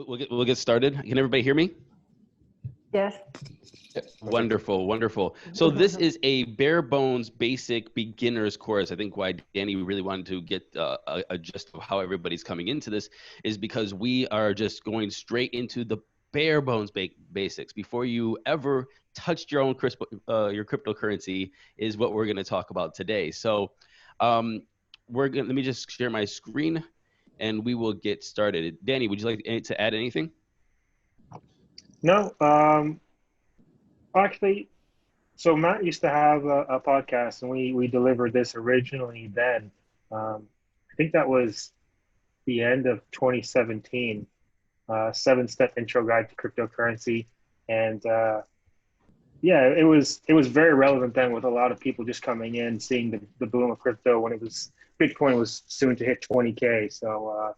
We'll get started. Can everybody hear me? Yes. Wonderful, wonderful. So this is a bare bones basic beginner's course. I think why Danny really wanted to get a gist of how everybody's coming into this is because we are just going straight into the bare bones basics. Before you ever touched your own your cryptocurrency is what we're going to talk about today. So let me just share my screen and we will get started. Danny, would you like to add anything? No, actually, so Matt used to have a podcast, and we delivered this originally then. I think that was the end of 2017, 7-step intro guide to cryptocurrency. And yeah, it was very relevant then with a lot of people just coming in, seeing the boom of crypto when Bitcoin was soon to hit 20K. So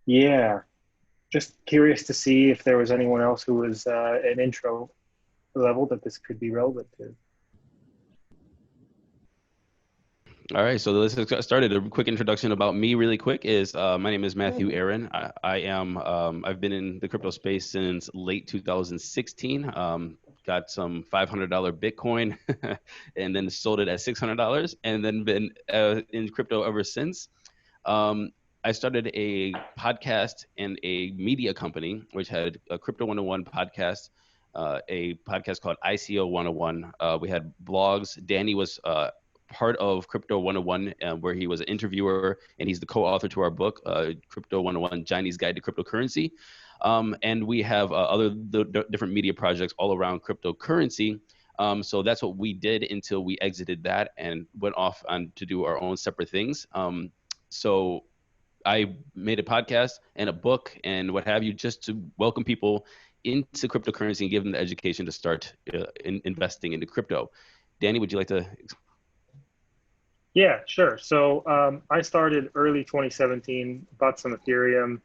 yeah, just curious to see if there was anyone else who was an intro level that this could be relevant to. All right, so let's get started. A quick introduction about me really quick is my name is Matthew Aaron. I've been in the crypto space since late 2016. Got some $500 Bitcoin and then sold it at $600 and then been in crypto ever since. I started a podcast and a media company, which had a Crypto 101 podcast, a podcast called ICO 101. We had blogs. Danny was part of Crypto 101, where he was an interviewer, and he's the co-author to our book, Crypto 101, Chinese Guide to Cryptocurrency. And we have other different media projects all around cryptocurrency. So that's what we did until we exited that and went off on to do our own separate things. So I made a podcast and a book and what have you, just to welcome people into cryptocurrency and give them the education to start investing into crypto. Danny, would you like to? Yeah, sure. So I started early 2017, bought some Ethereum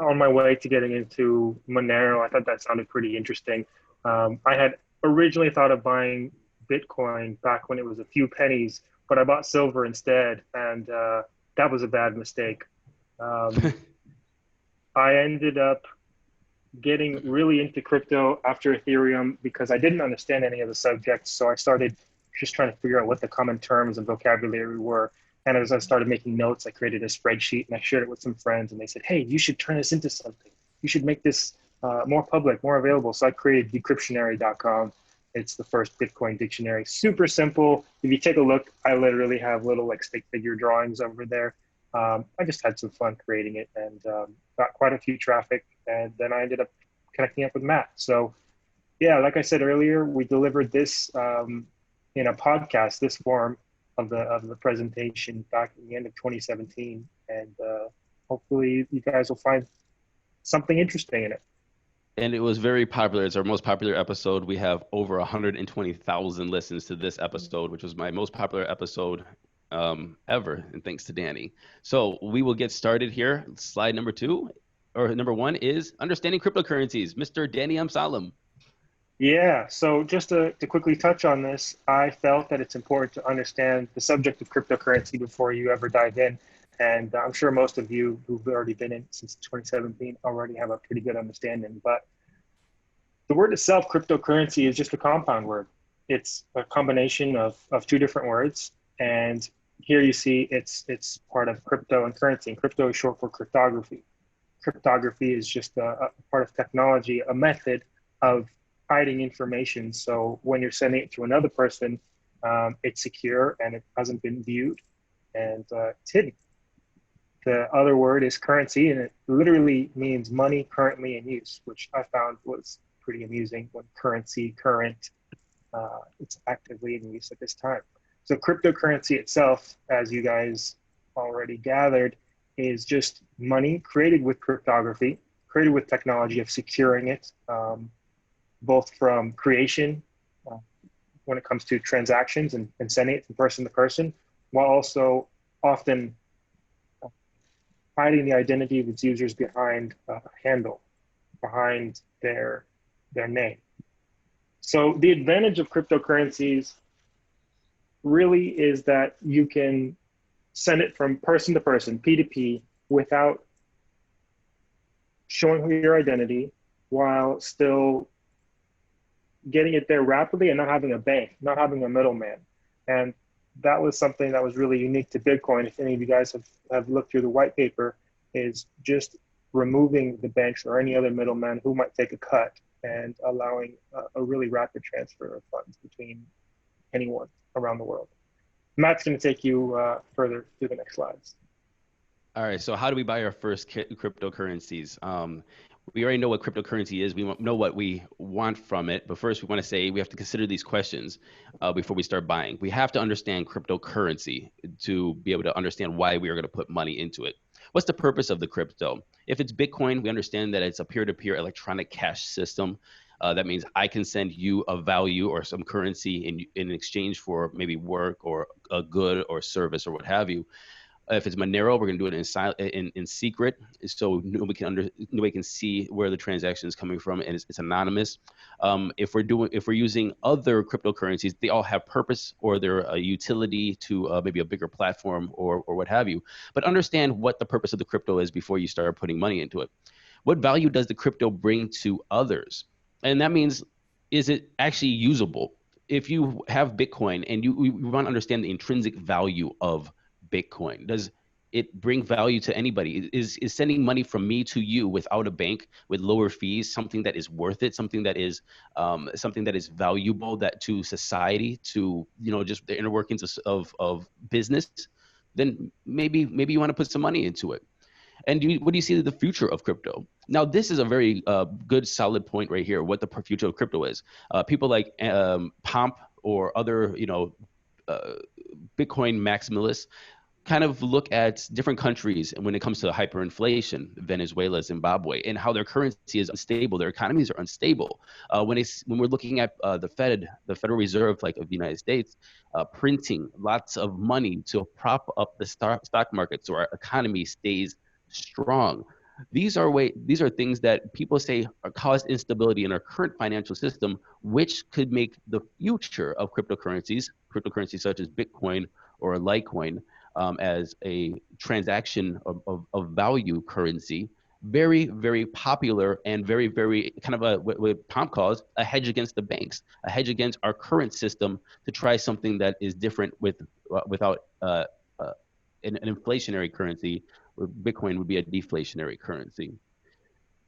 on my way to getting into Monero. I thought that sounded pretty interesting. I had originally thought of buying Bitcoin back when it was a few pennies, but I bought silver instead, and that was a bad mistake. I ended up getting really into crypto after Ethereum because I didn't understand any of the subjects. So I started just trying to figure out what the common terms and vocabulary were. And as I started making notes, I created a spreadsheet and I shared it with some friends. And they said, hey, you should turn this into something. You should make this more public, more available. So I created decryptionary.com. It's the first Bitcoin dictionary. Super simple. If you take a look, I literally have little like stick figure drawings over there. I just had some fun creating it and got quite a few traffic. And then I ended up connecting up with Matt. So yeah, like I said earlier, we delivered this in a podcast, this form of the presentation back in the end of 2017. And hopefully you guys will find something interesting in it. And it was very popular. It's our most popular episode. We have over 120,000 listens to this episode, which was my most popular episode ever. And thanks to Danny. So we will get started here. Slide number 1 is understanding cryptocurrencies. Mr. Dani Amsalem. Yeah, so just to quickly touch on this, I felt that it's important to understand the subject of cryptocurrency before you ever dive in. And I'm sure most of you who've already been in since 2017 already have a pretty good understanding. But the word itself, cryptocurrency, is just a compound word. It's a combination of two different words. And here you see it's part of crypto and currency. And crypto is short for cryptography. Cryptography is just a part of technology, a method of hiding information. So when you're sending it to another person, it's secure and it hasn't been viewed and it's hidden. The other word is currency, and it literally means money currently in use, which I found was pretty amusing. When currency, current, it's actively in use at this time. So cryptocurrency itself, as you guys already gathered, is just money created with cryptography, created with technology of securing it, both from creation when it comes to transactions and sending it from person to person, while also often hiding the identity of its users behind a handle, behind their name. So the advantage of cryptocurrencies really is that you can send it from person to person, P2P, without showing your identity, while still getting it there rapidly and not having a bank, not having a middleman. And that was something that was really unique to Bitcoin. If any of you guys have looked through the white paper, is just removing the banks or any other middleman who might take a cut and allowing a really rapid transfer of funds between anyone around the world. Matt's going to take you further through the next slides. All right, so how do we buy our first cryptocurrencies? We already know what cryptocurrency is. We know what we want from it. But first, we want to say we have to consider these questions before we start buying. We have to understand cryptocurrency to be able to understand why we are going to put money into it. What's the purpose of the crypto? If it's Bitcoin, we understand that it's a peer-to-peer electronic cash system. That means I can send you a value or some currency in exchange for maybe work or a good or service or what have you. If it's Monero, we're going to do it in secret, so nobody can see where the transaction is coming from, and it's anonymous. If we're using other cryptocurrencies, they all have purpose, or they're a utility to maybe a bigger platform or what have you. But understand what the purpose of the crypto is before you start putting money into it. What value does the crypto bring to others? And that means, is it actually usable? If you have Bitcoin and we want to understand the intrinsic value of Bitcoin. Does it bring value to anybody? Is sending money from me to you without a bank with lower fees something that is worth it? Something that is valuable that to society, to just the inner workings of business? Then maybe you want to put some money into it. And what do you see the future of crypto? Now, this is a very good, solid point right here. What the future of crypto is. People like Pomp or other Bitcoin maximalists kind of look at different countries when it comes to hyperinflation, Venezuela, Zimbabwe, and how their currency is unstable, their economies are unstable. When we're looking at the Federal Reserve, like of the United States, printing lots of money to prop up the stock market so our economy stays strong. These are things that people say cause instability in our current financial system, which could make the future of cryptocurrencies such as Bitcoin or Litecoin, as a transaction of value currency, very, very popular and very, very kind of what Pomp calls a hedge against the banks, a hedge against our current system to try something that is different without an inflationary currency. Bitcoin would be a deflationary currency.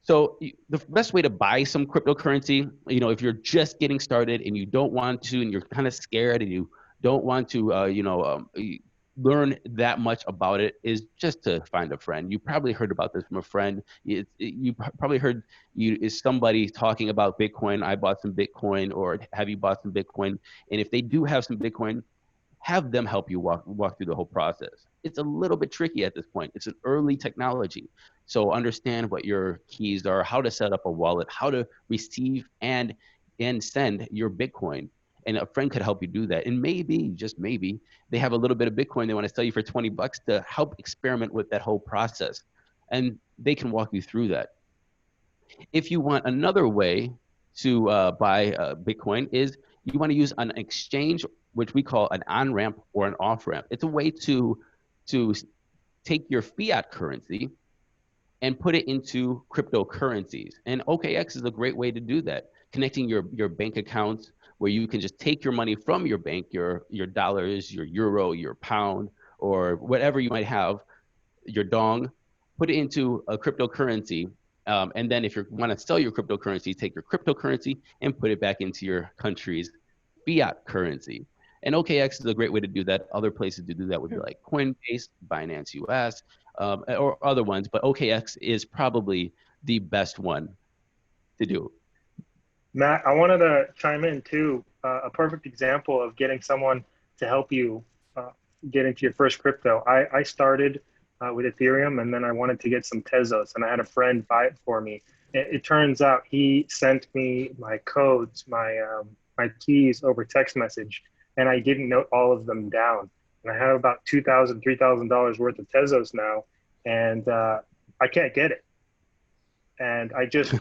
So the best way to buy some cryptocurrency, if you're just getting started and you don't want to, and you're kind of scared and you don't want to, learn that much about it, is just to find a friend. You probably heard about this from a friend. You probably heard is somebody talking about Bitcoin. I bought some Bitcoin, or have you bought some Bitcoin? And if they do have some Bitcoin, have them help you walk through the whole process. It's a little bit tricky at this point. It's an early technology. So understand what your keys are, how to set up a wallet, how to receive and send your Bitcoin. And a friend could help you do that. And maybe, just maybe, they have a little bit of Bitcoin they want to sell you for $20 to help experiment with that whole process. And they can walk you through that. If you want another way to buy Bitcoin, is you want to use an exchange, which we call an on-ramp or an off-ramp. It's a way to take your fiat currency and put it into cryptocurrencies. And OKEx is a great way to do that, connecting your bank accounts, where you can just take your money from your bank, your dollars, your euro, your pound, or whatever you might have, your dong, put it into a cryptocurrency. And then if you want to sell your cryptocurrency, take your cryptocurrency and put it back into your country's fiat currency. And OKEx is a great way to do that. Other places to do that would be like Coinbase, Binance US, or other ones. But OKEx is probably the best one to do. Matt, I wanted to chime in too. A perfect example of getting someone to help you get into your first crypto. I started with Ethereum, and then I wanted to get some Tezos, and I had a friend buy it for me. It turns out he sent me my codes, my keys over text message, and I didn't note all of them down. And I have about $2,000, $3,000 worth of Tezos now, and I can't get it. And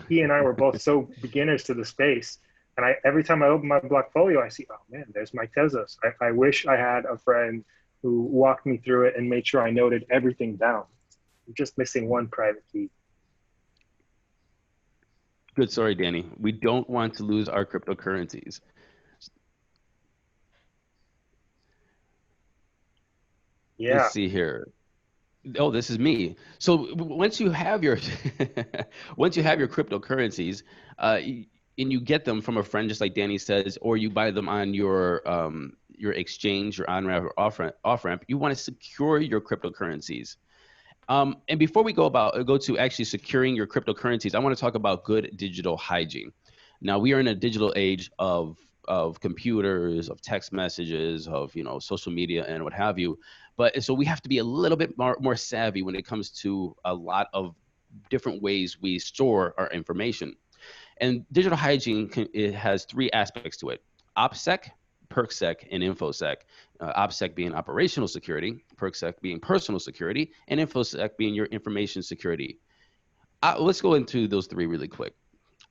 he and I were both so beginners to the space. And every time I open my Blockfolio, I see, oh man, there's my Tezos. I wish I had a friend who walked me through it and made sure I noted everything down. I'm just missing one private key. Good. Sorry, Danny. We don't want to lose our cryptocurrencies. Let's Yeah. see here. Oh, this is me. So once you have your once you have your cryptocurrencies, and you get them from a friend, just like Danny says, or you buy them on your exchange, your on ramp or off ramp, you want to secure your cryptocurrencies. And before we go to actually securing your cryptocurrencies, I want to talk about good digital hygiene. Now we are in a digital age of computers, of text messages, of social media and what have you. But so we have to be a little bit more savvy when it comes to a lot of different ways we store our information. And digital hygiene it has three aspects to it: OPSEC, PerkSec, and InfoSec. OPSEC being operational security, PerkSec being personal security, and InfoSec being your information security. Let's go into those three really quick.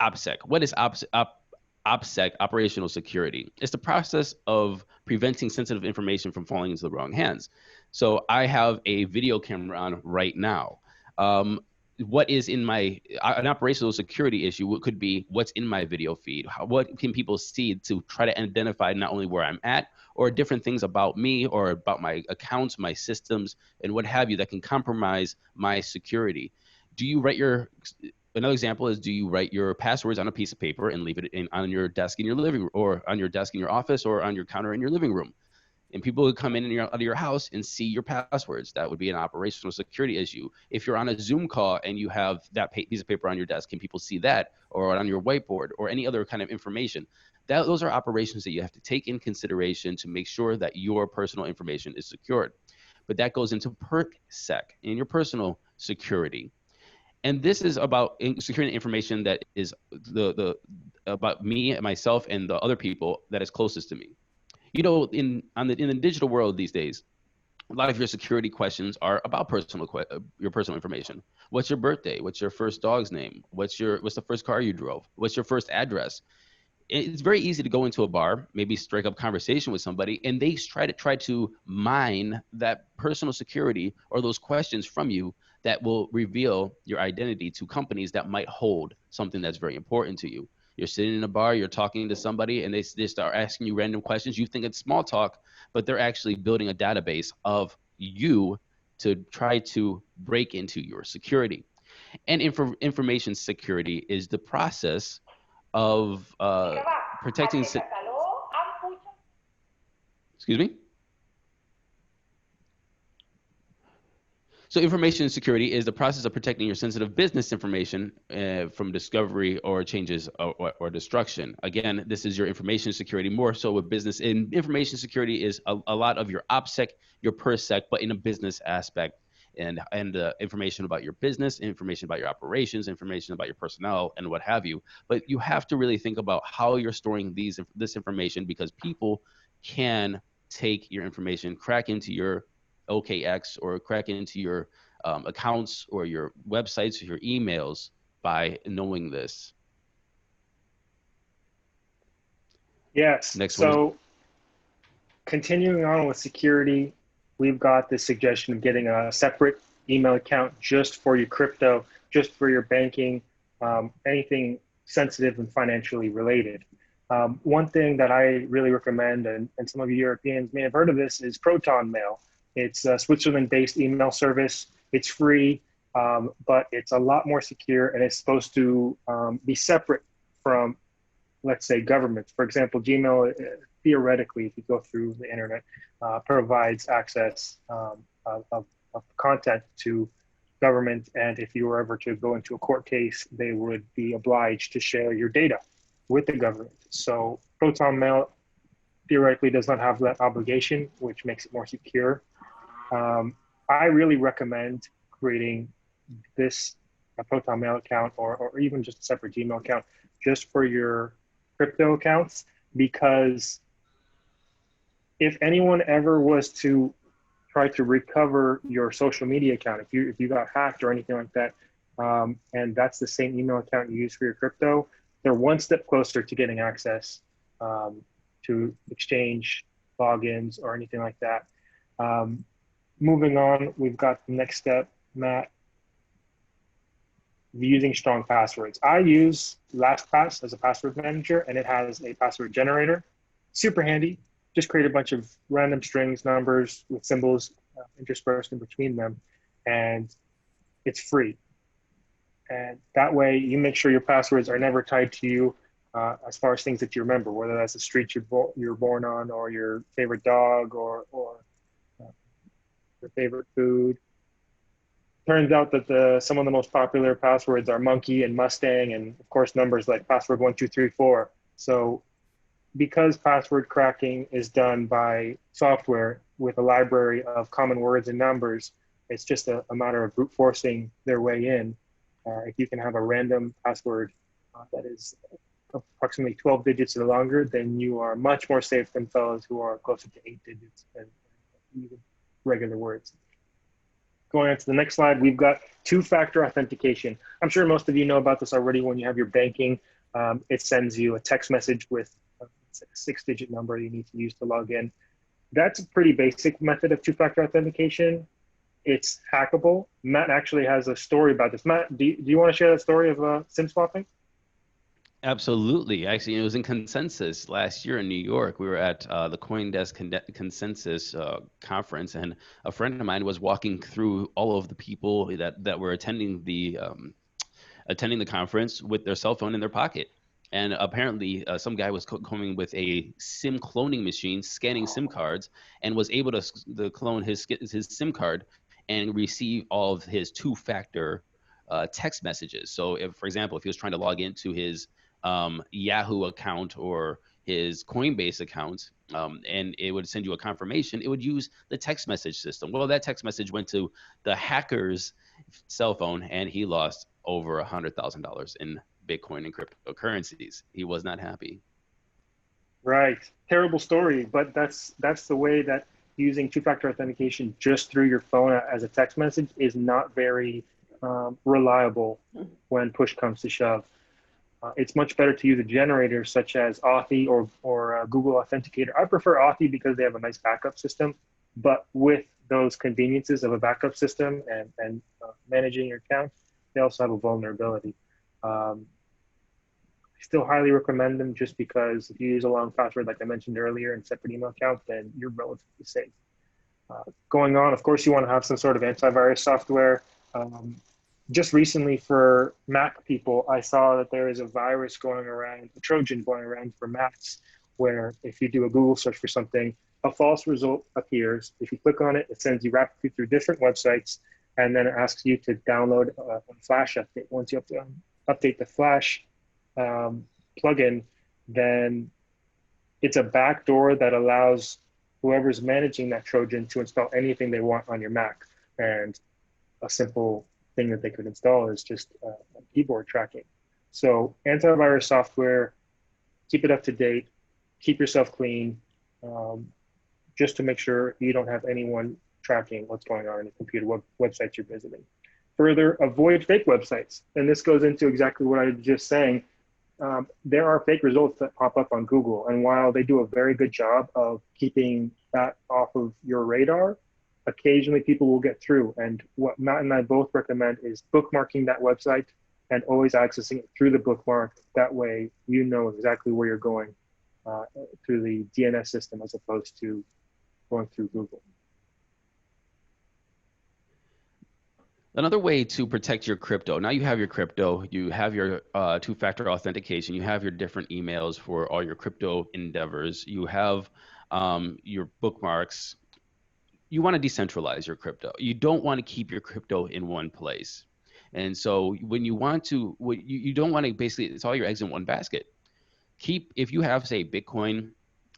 OPSEC. What is OPSEC, operational security? It's the process of preventing sensitive information from falling into the wrong hands. So I have a video camera on right now. What is in my an operational security issue? What could be what's in my video feed? What can people see to try to identify not only where I'm at, or different things about me or about my accounts, my systems, and what have you that can compromise my security? Do you write your Another example is, do you write your passwords on a piece of paper and leave it on your desk in your living room, or on your desk in your office, or on your counter in your living room? And people would come in out of your house and see your passwords. That would be an operational security issue. If you're on a Zoom call and you have that piece of paper on your desk, can people see that, or on your whiteboard, or any other kind of information? Those are operations that you have to take in consideration to make sure that your personal information is secured. But that goes into PerkSec, in your personal security. And this is about securing information that is the about me and myself and the other people that is closest to me. In the digital world these days, a lot of your security questions are about your personal information. What's your birthday? What's your first dog's name? What's the first car you drove? What's your first address? It's very easy to go into a bar, maybe strike up conversation with somebody, and they try to mine that personal security or those questions from you that will reveal your identity to companies that might hold something that's very important to you. You're sitting in a bar, you're talking to somebody, and they start asking you random questions. You think it's small talk, but they're actually building a database of you to try to break into your security. And information security is the process of protecting. Excuse me. So information security is the process of protecting your sensitive business information from discovery or changes or destruction. Again, this is your information security, more so with business. And information security is a lot of your OPSEC, your PERSEC, but in a business aspect. And information about your business, information about your operations, information about your personnel, and what have you. But you have to really think about how you're storing this information, because people can take your information, crack into your OKEx, or crack into your accounts or your websites or your emails by knowing this. Yes. Next one is, So continuing on with security, we've got the suggestion of getting a separate email account just for your crypto, just for your banking, anything sensitive and financially related. One thing that I really recommend, and some of you Europeans may have heard of this, is Proton Mail. It's a Switzerland-based email service. It's free, but it's a lot more secure, and it's supposed to be separate from, let's say, governments. For example, Gmail, theoretically, if you go through the internet, provides access of content to government. And if you were ever to go into a court case, they would be obliged to share your data with the government. So Proton Mail theoretically does not have that obligation, which makes it more secure. I really recommend creating this a Proton Mail account, or even just a separate Gmail account just for your crypto accounts, because if anyone ever was to try to recover your social media account, if you got hacked or anything like that, and that's the same email account you use for your crypto, they're one step closer to getting access to exchange logins or anything like that. Moving on, we've got the next step, Matt, using strong passwords. I use LastPass as a password manager, and it has a password generator. Super handy. Just create a bunch of random strings, numbers with symbols interspersed in between them, and it's free. And that way, you make sure your passwords are never tied to you as far as things that you remember, whether that's the street you're born on, or your favorite dog, or your favorite food. Turns out that some of the most popular passwords are monkey and Mustang, and of course numbers like password 1234. So because password cracking is done by software with a library of common words and numbers, it's just a matter of brute forcing their way in. If you can have a random password that is approximately 12 digits or longer, then you are much more safe than fellows who are closer to 8 digits and even regular words. Going on to the next slide, we've got two-factor authentication. I'm sure most of you know about this already. When you have your banking, it sends you a text message with a 6-digit number you need to use to log in. That's a pretty basic method of two-factor authentication. It's hackable. Matt actually has a story about this. Matt, do you want to share that story of SIM swapping? Absolutely. Actually, it was in Consensus last year in New York. We were at the CoinDesk Consensus conference, and a friend of mine was walking through all of the people that were attending the conference with their cell phone in their pocket. And apparently, some guy was coming with a SIM cloning machine, scanning SIM cards, and was able to clone his SIM card and receive all of his two-factor text messages. So, for example, if he was trying to log into his Yahoo account or his Coinbase account, and it would send you a confirmation, it would use the text message system. Well, that text message went to the hacker's cell phone, and he lost over $100,000 in Bitcoin and cryptocurrencies. He was not happy. Right. Terrible story, but that's the way that using two-factor authentication just through your phone as a text message is not very reliable when push comes to shove. It's much better to use a generator such as Authy or Google Authenticator. I prefer Authy because they have a nice backup system, but with those conveniences of a backup system and managing your account, they also have a vulnerability. I still highly recommend them just because if you use a long password, like I mentioned earlier, and separate email account, then you're relatively safe. Going on, of course, you want to have some sort of antivirus software. Just recently for Mac people, I saw that there is a virus going around, a Trojan going around for Macs, where if you do a Google search for something, a false result appears. If you click on it, it sends you rapidly through different websites, and then it asks you to download a Flash update. Once you have to update the Flash plugin, then it's a backdoor that allows whoever's managing that Trojan to install anything they want on your Mac. And a simple thing that they could install is just keyboard tracking. So antivirus software, keep it up to date, keep yourself clean, just to make sure you don't have anyone tracking what's going on in the computer websites you're visiting. Further, avoid fake websites. And this goes into exactly what I was just saying. There are fake results that pop up on Google. And while they do a very good job of keeping that off of your radar, occasionally people will get through. And what Matt and I both recommend is bookmarking that website and always accessing it through the bookmark. That way, you know exactly where you're going through the DNS system as opposed to going through Google. Another way to protect your crypto, now you have your crypto, you have your two-factor authentication, you have your different emails for all your crypto endeavors, you have your bookmarks. You want to decentralize your crypto. You don't want to keep your crypto in one place. And so when you want to, you don't want to basically, it's all your eggs in one basket. If you have, say, Bitcoin,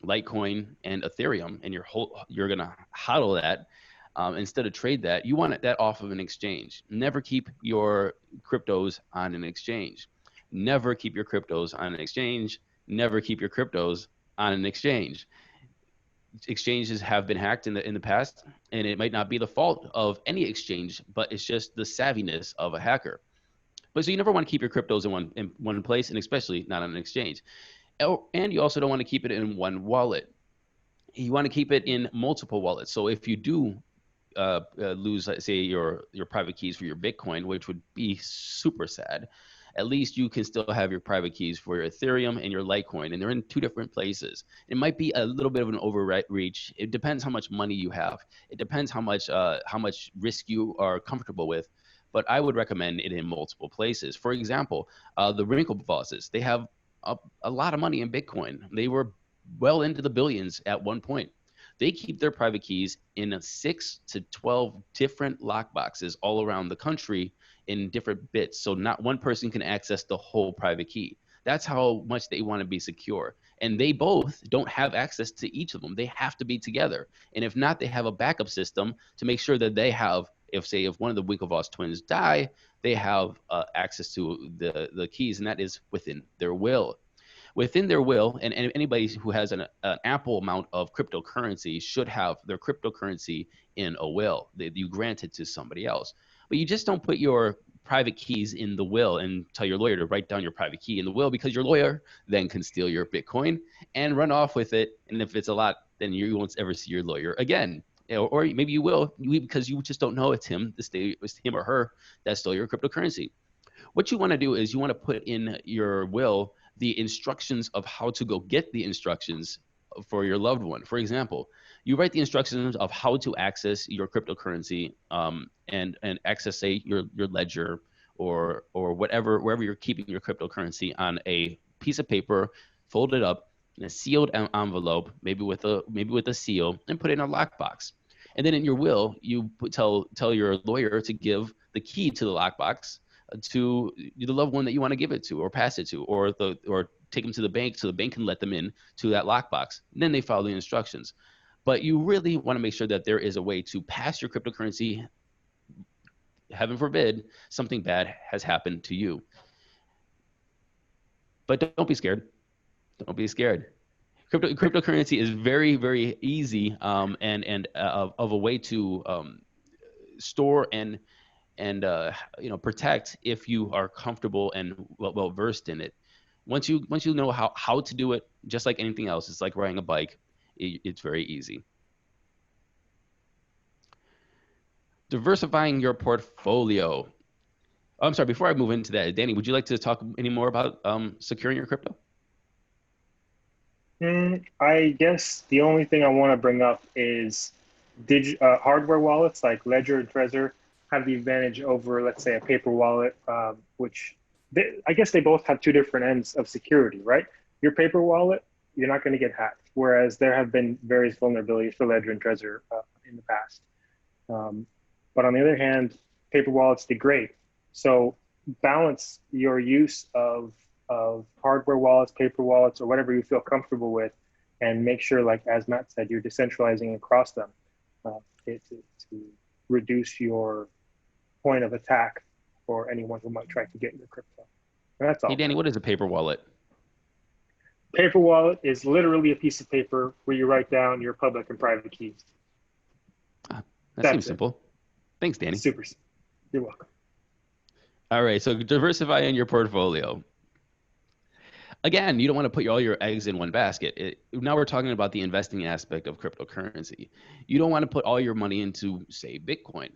Litecoin, and Ethereum, and you're going to hodl that, instead of trade that, you want that off of an exchange. Never keep your cryptos on an exchange. Never keep your cryptos on an exchange. Never keep your cryptos on an exchange. Exchanges have been hacked in the past, and it might not be the fault of any exchange, but it's just the savviness of a hacker. But so you never want to keep your cryptos in one place, and especially not on an exchange. And you also don't want to keep it in one wallet. You want to keep it in multiple wallets. So if you do lose, let's say, your private keys for your Bitcoin, which would be super sad, at least you can still have your private keys for your Ethereum and your Litecoin, and they're in two different places. It might be a little bit of an overreach. It depends how much money you have. It depends how much risk you are comfortable with. But I would recommend it in multiple places. For example, the Winklevoss, they have a lot of money in Bitcoin. They were well into the billions at one point. They keep their private keys in 6 to 12 different lockboxes all around the country in different bits. So not one person can access the whole private key. That's how much they want to be secure. And they both don't have access to each of them. They have to be together. And if not, they have a backup system to make sure that they have, if one of the Winklevoss twins die, they have access to the keys, and that is within their will. Within their will, and anybody who has an ample amount of cryptocurrency should have their cryptocurrency in a will that you grant it to somebody else. But you just don't put your private keys in the will and tell your lawyer to write down your private key in the will, because your lawyer then can steal your Bitcoin and run off with it. And if it's a lot, then you won't ever see your lawyer again. Or maybe you will, because you just don't know it's him or her that stole your cryptocurrency. What you want to do is you want to put in your will the instructions of how to go get the instructions for your loved one. For example, you write the instructions of how to access your cryptocurrency, and access, say, your ledger or wherever you're keeping your cryptocurrency, on a piece of paper, folded up in a sealed envelope, maybe with a seal, and put it in a lockbox. And then in your will, you tell your lawyer to give the key to the lockbox to the loved one that you want to give it to, or pass it to, or take them to the bank so the bank can let them in to that lockbox. Then they follow the instructions. But you really want to make sure that there is a way to pass your cryptocurrency. Heaven forbid something bad has happened to you. But don't be scared. Don't be scared. Cryptocurrency is very, very easy, and of a way to store and protect, if you are comfortable and well versed in it. Once you know how to do it, just like anything else, it's like riding a bike. It's very easy. Diversifying your portfolio. Oh, I'm sorry. Before I move into that, Danny, would you like to talk any more about securing your crypto? I guess the only thing I want to bring up is hardware wallets like Ledger and Trezor have the advantage over, let's say, a paper wallet, which I guess they both have two different ends of security, right? Your paper wallet, you're not going to get hacked, whereas there have been various vulnerabilities for Ledger and Trezor in the past. But on the other hand, paper wallets degrade. So balance your use of hardware wallets, paper wallets, or whatever you feel comfortable with, and make sure, like as Matt said, you're decentralizing across them to reduce your point of attack for anyone who might try to get your crypto. And that's all. Hey, Danny, what is a paper wallet? Paper wallet is literally a piece of paper where you write down your public and private keys. That seems simple. Thanks, Danny. Super. You're welcome. All right, so diversify in your portfolio. Again, you don't want to put all your eggs in one basket. Now we're talking about the investing aspect of cryptocurrency. You don't want to put all your money into, say, Bitcoin.